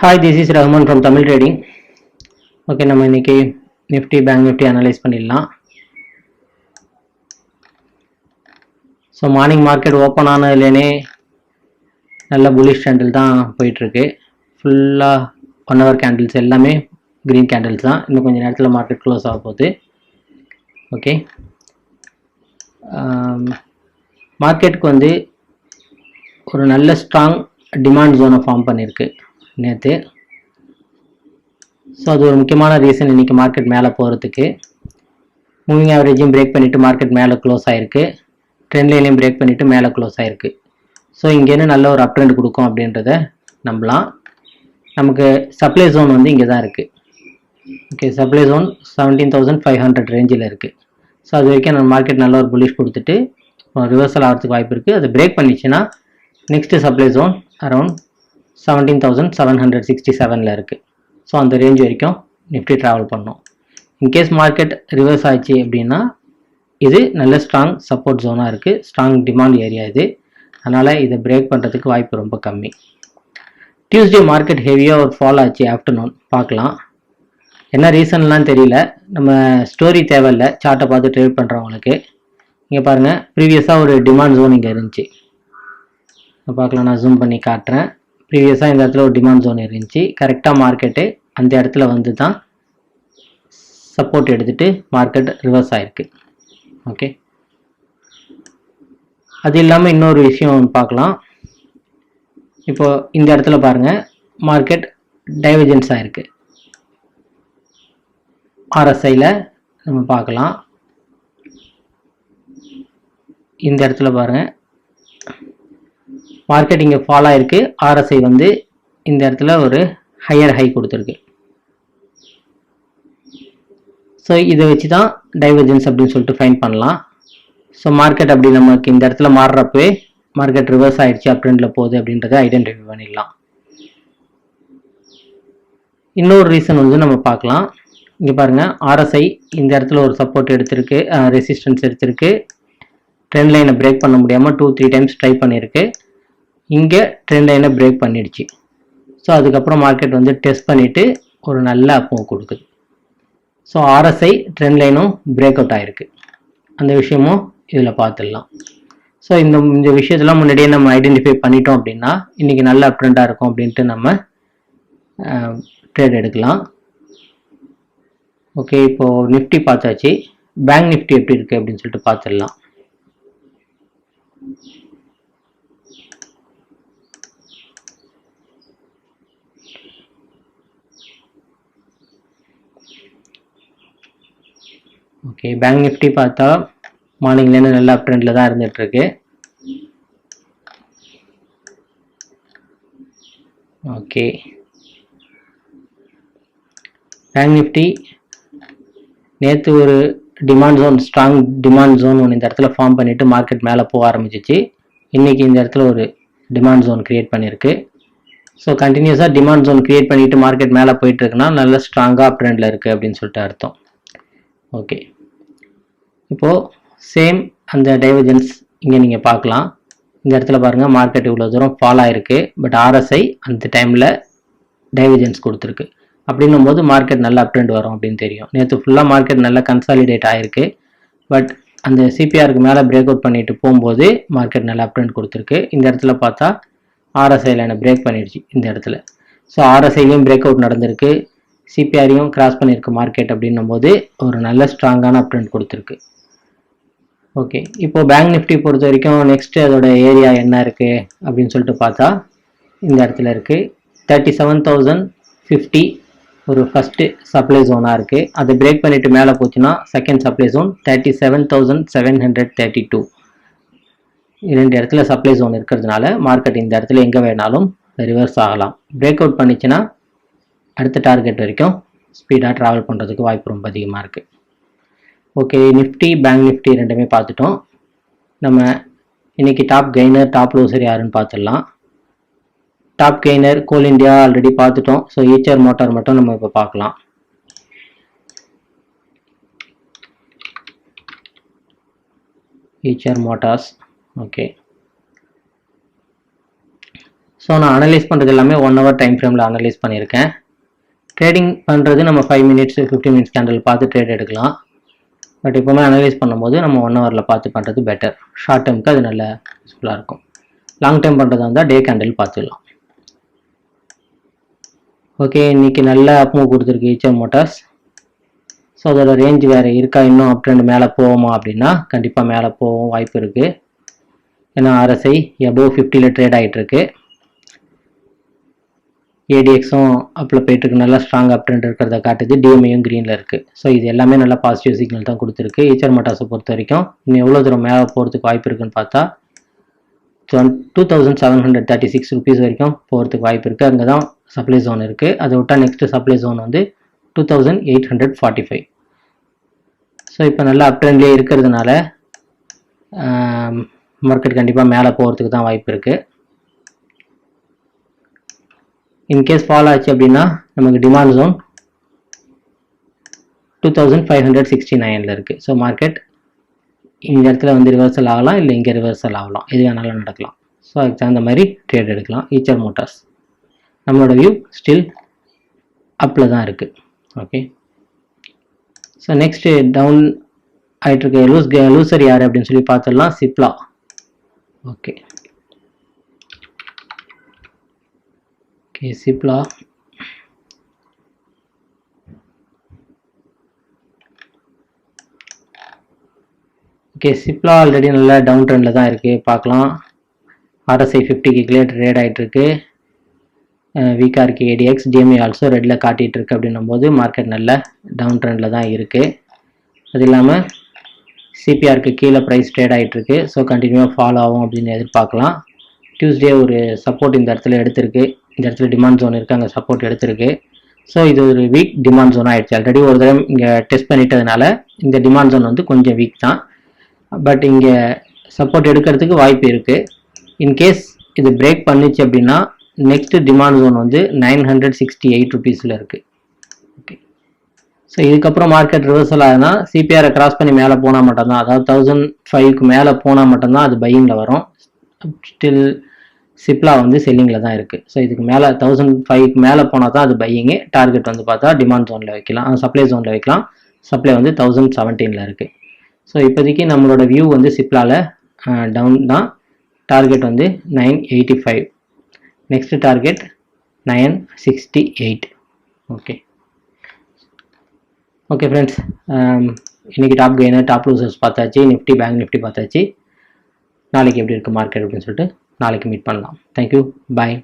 Hi, this is Rahman from Tamil Trading. Okay, நம்ம இன்னைக்கு Nifty Banknifty analyse பண்ணிடலாம். So morning market open ஆனதுலேனே நல்ல bullish candle தான் போயிட்டுருக்கு. ஃபுல்லாக 1 hour கேண்டில்ஸ் எல்லாமே க்ரீன் கேண்டில்ஸ் தான். இன்னும் கொஞ்சம் நேரத்தில் மார்க்கெட் க்ளோஸ் ஆக போகுது. ஓகே, மார்க்கெட்டுக்கு வந்து ஒரு நல்ல ஸ்ட்ராங் டிமாண்ட் ஜோனை ஃபார்ம் பண்ணியிருக்கு நேற்று. ஸோ அது ஒரு முக்கியமான ரீசன் இன்றைக்கி மார்க்கெட் மேலே போகிறதுக்கு. மூவிங் ஆவரேஜையும் பிரேக் பண்ணிவிட்டு மார்க்கெட் மேலே க்ளோஸ் ஆகிருக்கு. ட்ரெண்ட் லைனையும் பிரேக் பண்ணிவிட்டு மேலே க்ளோஸ் ஆகிருக்கு. ஸோ இங்கேருந்து நல்ல ஒரு அப் ட்ரெண்ட் கொடுக்கும் அப்படின்றத நம்பலாம். நமக்கு சப்ளை ஜோன் வந்து இங்கே தான் இருக்குது. ஓகே, சப்ளை ஜோன் 17,500 ரேஞ்சில் இருக்குது. ஸோ அது வரைக்கும் நம்ம மார்க்கெட் நல்ல ஒரு புல்லிஷ் கொடுத்துட்டு ரிவர்சல் ஆகிறதுக்கு வாய்ப்பு இருக்குது. அது பிரேக் பண்ணிச்சுன்னா நெக்ஸ்ட்டு சப்ளை ஜோன் அரௌண்ட் 17,767 இருக்குது. ஸோ அந்த ரேஞ்ச் வரைக்கும் நிஃப்டி ட்ராவல் பண்ணோம். இன்கேஸ் மார்க்கெட் ரிவர்ஸ் ஆச்சு அப்படின்னா இது நல்ல ஸ்ட்ராங் சப்போர்ட் ஜோனாக இருக்குது, ஸ்ட்ராங் டிமாண்ட் ஏரியா இது. அதனால் இதை பிரேக் பண்ணுறதுக்கு வாய்ப்பு ரொம்ப கம்மி. டியூஸ்டே மார்க்கெட் ஹெவியாக ஒரு ஃபால் ஆச்சு ஆஃப்டர்நூன். பார்க்கலாம் என்ன ரீசன்லாம் தெரியல. நம்ம ஸ்டோரி தேவையில்லை, சார்ட்டை பார்த்து ட்ரேட் பண்ணுறவங்களுக்கு. இங்கே பாருங்கள், ப்ரீவியஸாக ஒரு டிமாண்ட் ஜோன் இங்கே இருந்துச்சு. பார்க்கலாம், நான் ஜூம் பண்ணி காட்டுறேன். ப்ரீவியஸாக இந்த இடத்துல ஒரு டிமாண்ட் ஜோன் இருந்துச்சு. கரெக்டாக மார்க்கெட்டு அந்த இடத்துல வந்து தான் சப்போர்ட் எடுத்துகிட்டு மார்க்கெட் ரிவர்ஸ் ஆகிருக்கு. ஓகே, அது இல்லாமல் இன்னொரு விஷயம் பார்க்கலாம். இப்போது இந்த இடத்துல பாருங்கள், மார்க்கெட் டைவர்ஜென்ஸ் ஆகிருக்கு. ஆர்எஸ்ஐயில் நம்ம பார்க்கலாம். இந்த இடத்துல பாருங்கள், மார்க்கெட் இங்கே ஃபால் ஆகிருக்கு. ஆர்எஸ்ஐ வந்து இந்த இடத்துல ஒரு ஹையர் ஹை கொடுத்துருக்கு. ஸோ இதை வச்சு தான் டைவர்ஜென்ஸ் அப்படின்னு சொல்லிட்டு ஃபைன் பண்ணலாம். ஸோ மார்க்கெட் அப்படி நமக்கு இந்த இடத்துல மாறுறப்பவே மார்க்கெட் ரிவர்ஸ் ஆகிடுச்சு, அப் ட்ரெண்டில் போகுது அப்படின்றத ஐடென்டிஃபை பண்ணிடலாம். இன்னொரு ரீசன் வந்து நம்ம பார்க்கலாம். இங்கே பாருங்கள், ஆர்எஸ்ஐ இந்த இடத்துல ஒரு சப்போர்ட் எடுத்திருக்கு, ரெசிஸ்டன்ஸ் எடுத்திருக்கு. ட்ரெண்ட் லைனை பிரேக் பண்ண முடியாமல் 2-3 டைம்ஸ் ட்ரை பண்ணியிருக்கு. இங்கே ட்ரெண்ட் லைனை பிரேக் பண்ணிடுச்சு. ஸோ அதுக்கப்புறம் மார்க்கெட் வந்து டெஸ்ட் பண்ணிவிட்டு ஒரு நல்ல அப்போ கொடுக்குது. ஸோ ஆர்எஸ்ஐ ட்ரெண்ட் லைனும் பிரேக் அவுட் ஆகிருக்கு. அந்த விஷயமும் இதில் பார்த்துடலாம். ஸோ இந்த விஷயத்தெல்லாம் முன்னாடியே நம்ம ஐடென்டிஃபை பண்ணிட்டோம் அப்படின்னா இன்றைக்கி நல்ல அப் ட்ரெண்டாக இருக்கும் அப்படின்ட்டு நம்ம ட்ரேட் எடுக்கலாம். ஓகே, இப்போது நிஃப்டி பார்த்தாச்சு. பேங்க் நிஃப்டி எப்படி இருக்குது அப்படின்னு சொல்லிட்டு பார்த்துடலாம். ஓகே, பேங்க் நிஃப்டி பார்த்தா மார்னிங்லேருந்து நல்ல அப் ட்ரெண்டில் தான் இருந்துகிட்ருக்கு. ஓகே, பேங்க் நிஃப்டி நேற்று ஒரு demand zone, strong demand zone ஒன்று இந்த இடத்துல ஃபார்ம் பண்ணிவிட்டு மார்க்கெட் மேலே போக ஆரம்பிச்சிச்சு. இன்றைக்கி இந்த இடத்துல ஒரு டிமாண்ட் ஜோன் க்ரியேட் பண்ணியிருக்கு. ஸோ கண்டினியூஸாக டிமாண்ட் ஜோன் க்ரியேட் பண்ணிவிட்டு மார்க்கெட் மேலே போயிட்டுருக்குன்னா நல்ல ஸ்ட்ராங்காக அப் ட்ரெண்டில் இருக்குது அப்படின்னு சொல்லிட்டு அர்த்தம். ஓகே, இப்போது சேம் அந்த டைவர்ஜென்ஸ் இங்கே நீங்கள் பார்க்கலாம். இந்த இடத்துல பாருங்கள், மார்க்கெட் இவ்வளோ தூரம் ஃபால் ஆகிருக்கு. பட் ஆர்எஸ்ஐ அந்த டைமில் டைவர்ஜென்ஸ் கொடுத்துருக்கு. அப்படின்னும் போது மார்க்கெட் நல்லா அப் ட்ரெண்ட் வரும் அப்படின்னு தெரியும். நேற்று ஃபுல்லாக மார்க்கெட் நல்லா கன்சாலிடேட் ஆகிருக்கு. பட் அந்த சிபிஆருக்கு மேலே பிரேக் அவுட் பண்ணிட்டு போகும்போது மார்க்கெட் நல்லா அப் ட்ரெண்ட் கொடுத்துருக்கு. இந்த இடத்துல பார்த்தா ஆர்எஸ்ஐயில் என்ன பிரேக் பண்ணிடுச்சு இந்த இடத்துல. ஸோ ஆர்எஸ்ஐலையும் பிரேக் அவுட் நடந்திருக்கு, சிபிஆரையும் கிராஸ் பண்ணியிருக்கு மார்க்கெட். அப்படின்னும் போது ஒரு நல்ல ஸ்ட்ராங்கான அப் ட்ரெண்ட் கொடுத்துருக்கு. ஓகே, இப்போது பேங்க் நிஃப்டி பொறுத்த வரைக்கும் நெக்ஸ்ட்டு அதோட ஏரியா என்ன இருக்குது அப்படின்னு சொல்லிட்டு பார்த்தா இந்த இடத்துல இருக்குது. 37,050 ஒரு ஃபஸ்ட்டு சப்ளை ஜோனாக இருக்குது. அதை பிரேக் பண்ணிவிட்டு மேலே போச்சுன்னா செகண்ட் சப்ளை ஜோன் 37,732. இரண்டு இடத்துல சப்ளை ஜோன் இருக்கிறதுனால மார்க்கெட் இந்த இடத்துல எங்கே வேணாலும் ரிவர்ஸ் ஆகலாம். பிரேக் அவுட் பண்ணிச்சுன்னா அடுத்த டார்கெட் வரைக்கும் ஸ்பீடாக ட்ராவல் பண்ணுறதுக்கு வாய்ப்பு ரொம்ப அதிகமாக இருக்குது. ஓகே, நிஃப்டி பேங்க் நிஃப்டி ரெண்டுமே பார்த்துட்டோம். நம்ம இன்றைக்கி டாப் கெய்னர் டாப் லூசர் யாருன்னு பார்த்துடலாம். டாப் கெய்னர் கோல் இண்டியா ஆல்ரெடி பார்த்துட்டோம். ஸோ ஈச்சர் மோட்டார் மட்டும் நம்ம இப்போ பார்க்கலாம். Eicher Motors. Okay, so so நான் அனலைஸ் பண்ணுறது எல்லாமே 1 hour டைம் ஃப்ரேமில் அனலைஸ் பண்ணியிருக்கேன். ட்ரேடிங் பண்ணுறது நம்ம 5 minutes 15 minutes கேண்டில் பார்த்து ட்ரேட் எடுக்கலாம். பட் இப்போவுமே அனலைஸ் பண்ணும்போது நம்ம 1 hourல பார்த்து பண்ணுறது பெட்டர். ஷார்ட் டேர்முக்கு அது நல்ல யூஸ்ஃபுல்லாக இருக்கும். லாங் டைம் பண்ணுறதா இருந்தால் டே கேண்டில் பார்த்துக்கலாம். ஓகே, இன்றைக்கி நல்ல அப் மூவ் கொடுத்துருக்கு ஈச்சர் மோட்டார்ஸ். ஸோ அதோட ரேஞ்ச் வேறு இருக்கா, இன்னும் அப் ட்ரெண்ட் மேலே போவோமா அப்படின்னா கண்டிப்பாக மேலே போகவும் வாய்ப்பு இருக்குது. ஏன்னா RSI above 50ல் ட்ரேட் ஆகிட்டுருக்கு. ADXும் அப்பில் போயிட்டுருக்கு, நல்லா ஸ்ட்ராங் அப் ட்ரெண்ட் இருக்கிறத காட்டுது. DMAயும் க்ரீனில் இருக்குது. ஸோ இது எல்லாமே நல்லா பாசிட்டிவ் சிக்னல் தான் கொடுத்துருக்கு. ஈச்சர் மோட்டார்ஸை பொறுத்த வரைக்கும் இன்னும் எவ்வளோ தூரம் மேலே போகிறதுக்கு வாய்ப்பு இருக்குன்னு பார்த்தா 2736 rupees வரைக்கும் போகிறதுக்கு வாய்ப்பு இருக்குது. அங்கே தான் சப்ளை ஜோன் இருக்குது. அதை விட்டால் நெக்ஸ்ட் சப்ளை ஜோன் வந்து 2845. ஸோ இப்போ நல்லா அப் ட்ரெண்ட்லேயே இருக்கிறதுனால மார்க்கெட் கண்டிப்பாக மேலே போகிறதுக்கு தான் வாய்ப்பு இருக்குது. இன்கேஸ் ஃபால் ஆச்சு அப்படின்னா நமக்கு டிமாண்ட் ஜோன் 2569 இருக்குது. ஸோ மார்க்கெட் இந்த இடத்துல வந்து ரிவர்சல் ஆகலாம், இல்லை இங்கே ரிவர்சல் ஆகலாம், எது வேணாலும் நடக்கலாம். ஸோ அதுக்கு தகுந்த மாதிரி ட்ரேட் எடுக்கலாம். ஈச்சர் மோட்டார்ஸ் நம்மளோட வியூ ஸ்டில் அப்பில் தான் இருக்குது. ஓகே, ஸோ நெக்ஸ்ட்டு டவுன் ஆகிட்டுருக்க லூசர் யார் அப்படின்னு சொல்லி பார்த்துடலாம். சிப்லா. ஓகே சிப்லா சிப்லா ஆல்ரெடி நல்லா டவுன் ட்ரெண்டில் தான் இருக்குது. பார்க்கலாம். RSI 50க்கு கீழே ட்ரேட் ஆகிட்டுருக்கு. வீக்காக இருக்குது ADX. DMA ஆல்சோ ரெட்டில் காட்டிகிட்ருக்கு. அப்படின்னும் போது மார்க்கெட் நல்ல டவுன் ட்ரெண்டில் தான் இருக்குது. அது இல்லாமல் CPRக்கு கீழே ப்ரைஸ் ட்ரேட் ஆகிட்டுருக்கு. ஸோ கண்டினியூவாக ஃபாலோ ஆகும் அப்படின்னு எதிர்பார்க்கலாம். டியூஸ்டே ஒரு சப்போர்ட் இந்த இடத்துல எடுத்திருக்கு. இந்த இடத்துல டிமாண்ட் ஜோன் இருக்குது, அங்கே சப்போர்ட் எடுத்திருக்கு. ஸோ இது ஒரு வீக் டிமாண்ட் ஜோன் ஆகிடுச்சு. ஆல்ரெடி ஒரு தடவை இங்கே டெஸ்ட் பண்ணிட்டதுனால இந்த டிமாண்ட் ஜோன் வந்து கொஞ்சம் வீக் தான். பட் இங்கே சப்போர்ட் எடுக்கிறதுக்கு வாய்ப்பு இருக்குது. இன்கேஸ் இது பிரேக் பண்ணிச்சு அப்படின்னா நெக்ஸ்ட் டிமாண்ட் ஜோன் வந்து 968 rupeesல இருக்குது. ஓகே, ஸோ இதுக்கப்புறம் மார்க்கெட் ரிவர்சல் ஆகுதுன்னா CPRஐ கிராஸ் பண்ணி மேலே போனால் மட்டும்தான், அதாவது 1005க்கு மேலே போனால் மட்டும்தான் அது பையிங்கில் வரும். ஸ்டில் சிப்லா வந்து செல்லிங்கில் தான் இருக்குது. ஸோ இதுக்கு மேலே 1005க்கு மேலே போனால் தான் அது பையிங்கு. டார்கெட் வந்து பார்த்தா டிமாண்ட் ஜோனில் வைக்கலாம், சப்ளை ஜோனில் வைக்கலாம். சப்ளை வந்து 1017ல் இருக்குது. ஸோ இப்போதைக்கு நம்மளோட வியூ வந்து சிப்லாவில் டவுன் தான். டார்கெட் வந்து 985. Next target 968. ஓகே ஃப்ரெண்ட்ஸ், இன்றைக்கி டாப் கெய்னர் டாப் லூசர்ஸ் பார்த்தாச்சு. நிஃப்டி பேங்க் நிஃப்டி பார்த்தாச்சு. நாளைக்கு எப்படி இருக்குது மார்க்கெட் அப்படின்னு சொல்லிட்டு நாளைக்கு மீட் பண்ணலாம். தேங்க்யூ, பாய்.